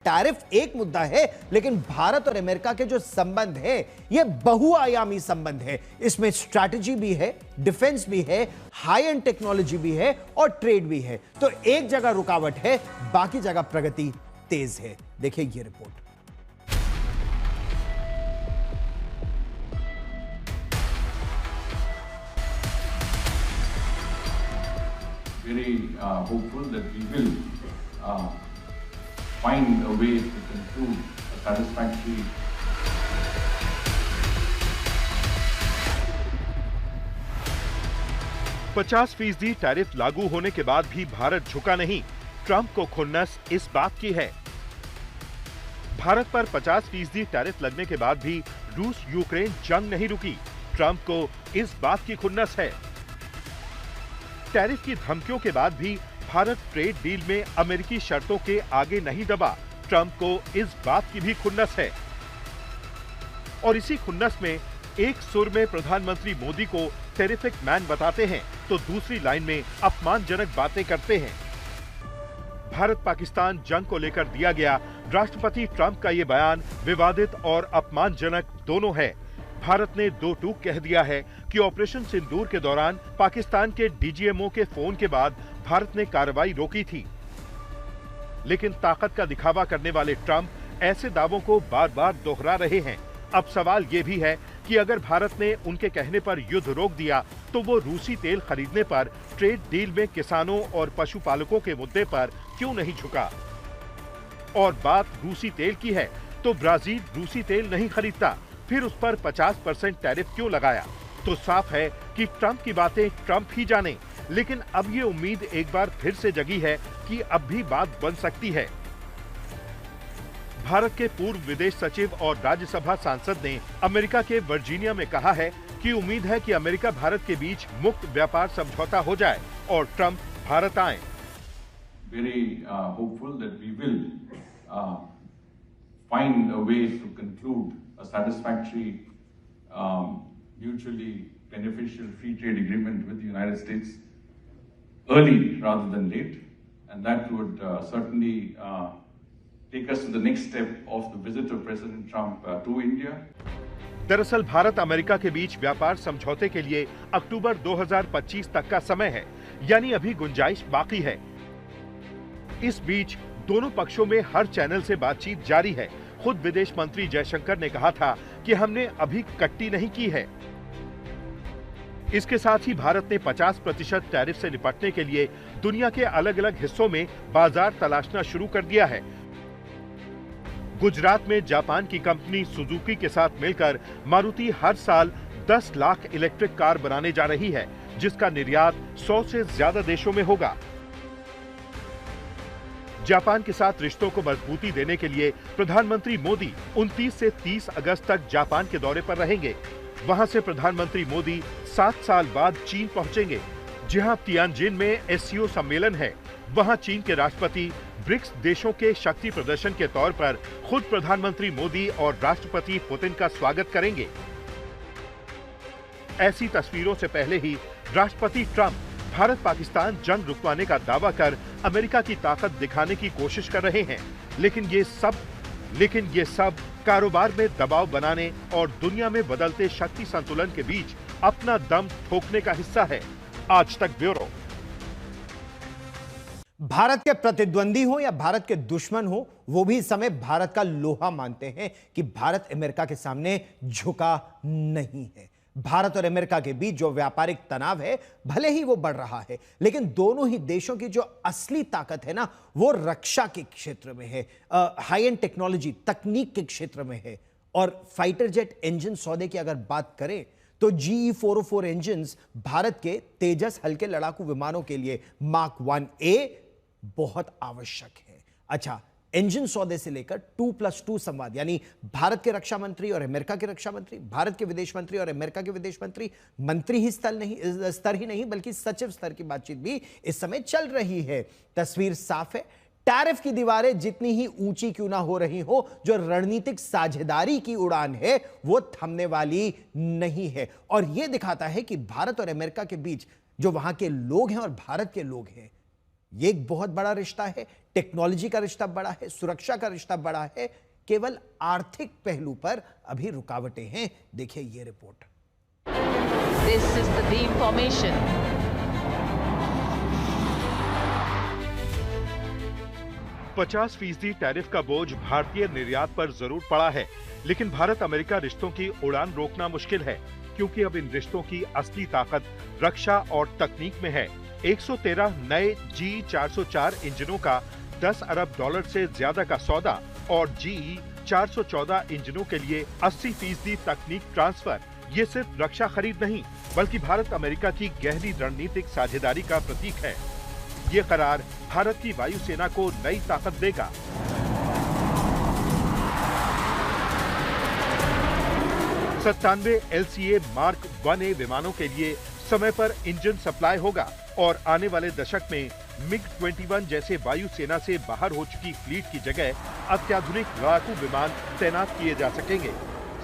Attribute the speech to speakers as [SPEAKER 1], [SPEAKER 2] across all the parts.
[SPEAKER 1] Tariff एक मुद्दा है, लेकिन भारत और अमेरिका के जो संबंध है ये बहुआयामी संबंध है। इसमें स्ट्रैटेजी भी है, डिफेंस भी है, हाई एंड टेक्नोलॉजी भी है और ट्रेड भी है। तो एक जगह रुकावट है, बाकी जगह प्रगति तेज है। देखिए ये report.
[SPEAKER 2] Very hopeful that we will find a way to conclude a satisfactory
[SPEAKER 3] %50 tariff लागू होने के बाद भी भारत झुका नहीं। ट्रंप को खुन्नस इस बात की है। भारत पर 50% टैरिफ लगने के बाद भी रूस यूक्रेन जंग नहीं रुकी। ट्रंप को इस बात की खुन्नस है। टैरिफ की धमकियों के बाद भी भारत ट्रेड डील में अमेरिकी शर्तों के आगे नहीं दबा। ट्रंप को इस बात की भी खुन्नस है। और इसी खुन्नस में एक सुर में प्रधानमंत्री मोदी को टेरिफिक मैन बताते हैं, तो दूसरी लाइन में अपमानजनक बातें करते हैं। भारत पाकिस्तान जंग को लेकर दिया गया राष्ट्रपति ट्रंप का ये बयान विवादित और अपमानजनक दोनों है। भारत ने दो टूक कह दिया है कि ऑपरेशन सिंदूर के दौरान पाकिस्तान के डीजीएमओ के फोन के बाद भारत ने कार्रवाई रोकी थी। लेकिन ताकत का दिखावा करने वाले ट्रंप ऐसे दावों को बार बार दोहरा रहे हैं। अब सवाल ये भी है कि अगर भारत ने उनके कहने पर युद्ध रोक दिया तो वो रूसी तेल खरीदने पर ट्रेड डील में किसानों और पशुपालकों के मुद्दे पर क्यों नहीं झुका? और बात रूसी तेल की है तो ब्राजील रूसी तेल नहीं खरीदता, फिर उस पर 50% टैरिफ क्यों लगाया? तो साफ है कि ट्रंप की बातें ट्रंप ही जाने। लेकिन अब ये उम्मीद एक बार फिर से जगी है कि अब भी बात बन सकती है। भारत के पूर्व विदेश सचिव और राज्यसभा सांसद ने अमेरिका के वर्जीनिया में कहा है कि उम्मीद है कि अमेरिका भारत के बीच मुक्त व्यापार समझौता हो जाए और ट्रंप भारत आए।
[SPEAKER 2] very hopeful that we will find a way to conclude a satisfactory, mutually beneficial free trade agreement with the United States early rather than late, and that would certainly take us to the next step of the visit of President Trump to India.
[SPEAKER 3] दरअसल Bharat America के बीच व्यापार समझौते के लिए अक्टूबर 2025 तक का समय है, यानी अभी गुंजाइश बाकी है। इस बीच दोनों पक्षों में हर चैनल से बातचीत जारी है। खुद विदेश मंत्री जयशंकर ने कहा था कि हमने अभी कट्टी नहीं की है। इसके साथ ही भारत ने 50% टैरिफ से निपटने के लिए दुनिया के अलग अलग हिस्सों में बाजार तलाशना शुरू कर दिया है। गुजरात में जापान की कंपनी सुजुकी के साथ मिलकर मारुति हर साल 10 लाख इलेक्ट्रिक कार बनाने जा रही है, जिसका निर्यात 100 से ज्यादा देशों में होगा। जापान के साथ रिश्तों को मजबूती देने के लिए प्रधानमंत्री मोदी 29 से 30 अगस्त तक जापान के दौरे पर रहेंगे। वहां से प्रधानमंत्री मोदी 7 साल बाद चीन पहुंचेंगे, जहां तियानजिन में एससीओ सम्मेलन है। वहां चीन के राष्ट्रपति ब्रिक्स देशों के शक्ति प्रदर्शन के तौर पर खुद प्रधानमंत्री मोदी और राष्ट्रपति पुतिन का स्वागत करेंगे। ऐसी तस्वीरों से पहले ही राष्ट्रपति ट्रंप भारत पाकिस्तान जंग रुकवाने का दावा कर अमेरिका की ताकत दिखाने की कोशिश कर रहे हैं। लेकिन ये सब कारोबार में दबाव बनाने और दुनिया में बदलते शक्ति संतुलन के बीच अपना दम ठोकने का हिस्सा है। आज तक ब्यूरो।
[SPEAKER 1] भारत के प्रतिद्वंदी हो या भारत के दुश्मन हो, वो भी इस समय भारत का लोहा मानते हैं कि भारत अमेरिका के सामने झुका नहीं है। भारत और अमेरिका के बीच जो व्यापारिक तनाव है, भले ही वो बढ़ रहा है, लेकिन दोनों ही देशों की जो असली ताकत है ना, वो रक्षा के क्षेत्र में है, हाई एंड टेक्नोलॉजी तकनीक के क्षेत्र में है। और फाइटर जेट इंजन सौदे की अगर बात करें तो GE-404 इंजन भारत के तेजस हल्के लड़ाकू विमानों के लिए मार्क 1A बहुत आवश्यक है। अच्छा, इंजन सौदे से लेकर 2+2 संवाद, यानी भारत के रक्षा मंत्री और अमेरिका के रक्षा मंत्री, भारत के विदेश मंत्री और अमेरिका के विदेश मंत्री ही स्तर ही नहीं बल्कि सचिव स्तर की बातचीत भी इस समय चल रही है। तस्वीर साफ है। टैरिफ की दीवारें जितनी ही ऊंची क्यों ना हो रही हो, जो रणनीतिक साझेदारी की उड़ान है वो थमने वाली नहीं है। और यह दिखाता है कि भारत और अमेरिका के बीच जो वहां के लोग हैं और भारत के लोग हैं, ये एक बहुत बड़ा रिश्ता है, टेक्नोलॉजी का रिश्ता बड़ा है, सुरक्षा का रिश्ता बड़ा है, केवल आर्थिक पहलू पर अभी रुकावटें हैं। देखिए ये report.
[SPEAKER 4] This is the beam formation.
[SPEAKER 3] 50% tariff का बोझ भारतीय निर्यात पर जरूर पड़ा है, लेकिन भारत अमेरिका रिश्तों की उड़ान रोकना मुश्किल है, क्योंकि अब इन रिश्तों की असली ताकत रक्षा और तकनीक में है। 113 नए GE404 इंजनों का $10 अरब से ज्यादा का सौदा और GE414 इंजनों के लिए 80% तकनीक ट्रांसफर, ये सिर्फ रक्षा खरीद नहीं बल्कि भारत अमेरिका की गहरी रणनीतिक साझेदारी का प्रतीक है। ये करार भारत की वायुसेना को नई ताकत देगा। सत्तानवे LCA Mark 1A विमानों के लिए समय पर इंजन सप्लाई होगा और आने वाले दशक में MiG-21 जैसे वायुसेना से बाहर हो चुकी फ्लीट की जगह अत्याधुनिक लड़ाकू विमान तैनात किए जा सकेंगे।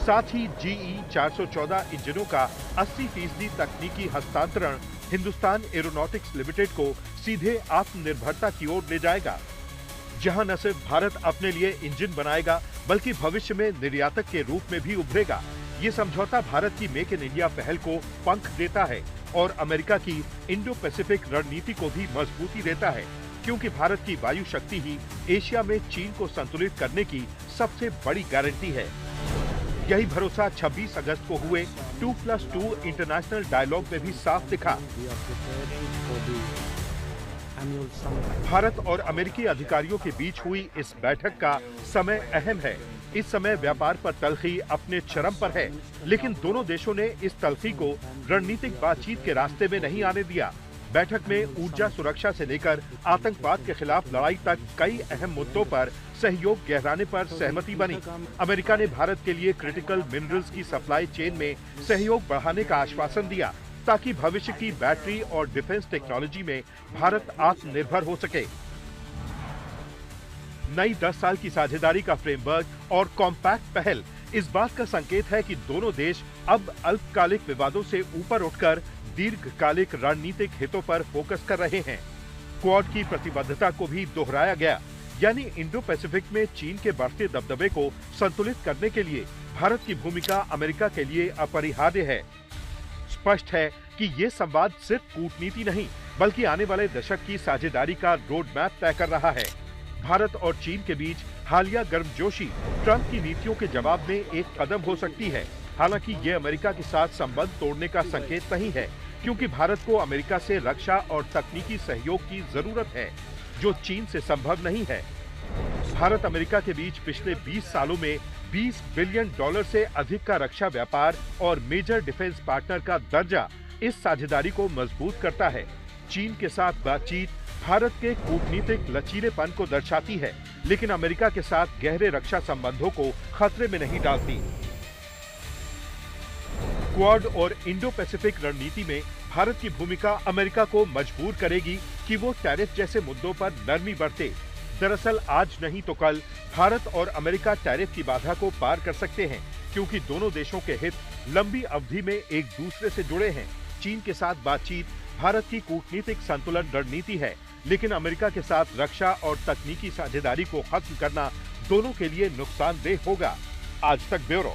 [SPEAKER 3] साथ ही GE414 इंजनों का 80% तकनीकी हस्तांतरण हिंदुस्तान एरोनॉटिक्स लिमिटेड को सीधे आत्मनिर्भरता की ओर ले जाएगा, जहां न सिर्फ भारत अपने लिए इंजन बनाएगा बल्कि भविष्य में निर्यातक के रूप में भी उभरेगा। ये समझौता भारत की मेक इन इंडिया पहल को पंख देता है और अमेरिका की इंडो पैसिफिक रणनीति को भी मजबूती देता है, क्योंकि भारत की वायु शक्ति ही एशिया में चीन को संतुलित करने की सबसे बड़ी गारंटी है। यही भरोसा 26 अगस्त को हुए 2+2 इंटरनेशनल डायलॉग में भी साफ दिखा। भारत और अमेरिकी अधिकारियों के बीच हुई इस बैठक का समय अहम है। इस समय व्यापार पर तल्खी अपने चरम पर है, लेकिन दोनों देशों ने इस तल्खी को रणनीतिक बातचीत के रास्ते में नहीं आने दिया। बैठक में ऊर्जा सुरक्षा से लेकर आतंकवाद के खिलाफ लड़ाई तक कई अहम मुद्दों पर सहयोग गहराने पर सहमति बनी। अमेरिका ने भारत के लिए क्रिटिकल मिनरल्स की सप्लाई चेन में सहयोग बढ़ाने का आश्वासन दिया, ताकि भविष्य की बैटरी और डिफेंस टेक्नोलॉजी में भारत आत्मनिर्भर हो सके। नई 10 साल की साझेदारी का फ्रेमवर्क और कॉम्पैक्ट पहल इस बात का संकेत है कि दोनों देश अब अल्पकालिक विवादों से ऊपर उठकर दीर्घकालिक रणनीतिक हितों पर फोकस कर रहे हैं। क्वाड की प्रतिबद्धता को भी दोहराया गया, यानी इंडो पैसिफिक में चीन के बढ़ते दबदबे को संतुलित करने के लिए भारत की भूमिका अमेरिका के लिए अपरिहार्य है। स्पष्ट है कि ये संवाद सिर्फ कूटनीति नहीं बल्कि आने वाले दशक की साझेदारी का रोड मैप तय कर रहा है। भारत और चीन के बीच हालिया गर्मजोशी ट्रंप की नीतियों के जवाब में एक कदम हो सकती है। हालांकि ये अमेरिका के साथ संबंध तोड़ने का संकेत नहीं है, क्योंकि भारत को अमेरिका से रक्षा और तकनीकी सहयोग की जरूरत है, जो चीन से संभव नहीं है। भारत अमेरिका के बीच पिछले 20 सालों में $20 बिलियन से अधिक का रक्षा व्यापार और मेजर डिफेंस पार्टनर का दर्जा इस साझेदारी को मजबूत करता है। चीन के साथ बातचीत भारत के कूटनीतिक लचीलेपन को दर्शाती है, लेकिन अमेरिका के साथ गहरे रक्षा संबंधों को खतरे में नहीं डालती। क्वाड और इंडो पैसिफिक रणनीति में भारत की भूमिका अमेरिका को मजबूर करेगी कि वो टैरिफ जैसे मुद्दों पर नरमी बरते। दरअसल आज नहीं तो कल भारत और अमेरिका टैरिफ की बाधा को पार कर सकते हैं, क्योंकि दोनों देशों के हित लंबी अवधि में एक दूसरे से जुड़े हैं। चीन के साथ बातचीत भारत की कूटनीतिक संतुलन रणनीति है, लेकिन अमेरिका के साथ रक्षा और तकनीकी साझेदारी को खत्म करना दोनों के लिए नुकसानदेह होगा। आज तक ब्यूरो।